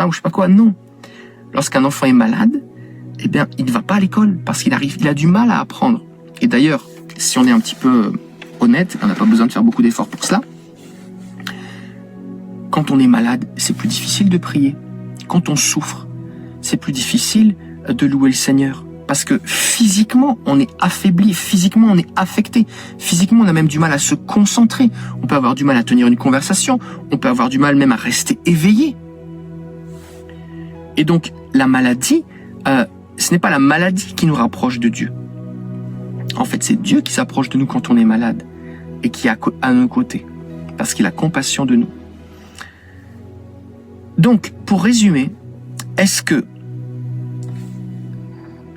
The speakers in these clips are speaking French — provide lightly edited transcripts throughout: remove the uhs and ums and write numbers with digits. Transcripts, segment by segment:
ou je sais pas quoi. Non. Lorsqu'un enfant est malade, eh bien, il ne va pas à l'école parce qu'il a du mal à apprendre. Et d'ailleurs, si on est un petit peu honnête, on n'a pas besoin de faire beaucoup d'efforts pour cela. Quand on est malade, c'est plus difficile de prier. Quand on souffre, c'est plus difficile de louer le Seigneur. Parce que physiquement, on est affaibli, physiquement, on est affecté. Physiquement, on a même du mal à se concentrer. On peut avoir du mal à tenir une conversation. On peut avoir du mal même à rester éveillé. Et donc, la maladie, ce n'est pas la maladie qui nous rapproche de Dieu. En fait, c'est Dieu qui s'approche de nous quand on est malade et qui est à nos côtés, parce qu'il a compassion de nous. Donc, pour résumer, est-ce que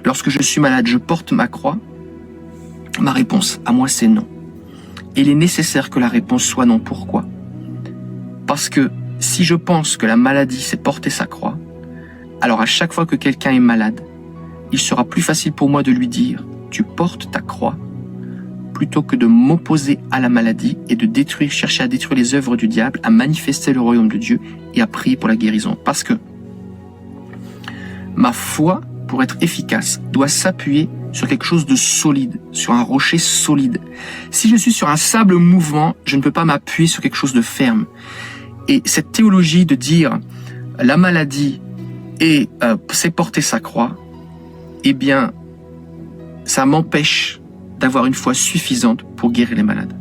lorsque je suis malade, je porte ma croix? Ma réponse à moi, c'est non. Et il est nécessaire que la réponse soit non. Pourquoi? Parce que si je pense que la maladie, c'est porter sa croix, alors à chaque fois que quelqu'un est malade, il sera plus facile pour moi de lui dire « tu portes ta croix » plutôt que de m'opposer à la maladie et de chercher à détruire les œuvres du diable, à manifester le royaume de Dieu et à prier pour la guérison. Parce que ma foi, pour être efficace, doit s'appuyer sur quelque chose de solide, sur un rocher solide. Si je suis sur un sable mouvant, je ne peux pas m'appuyer sur quelque chose de ferme. Et cette théologie de dire la maladie et c'est porter sa croix, eh bien, ça m'empêche d'avoir une foi suffisante pour guérir les malades.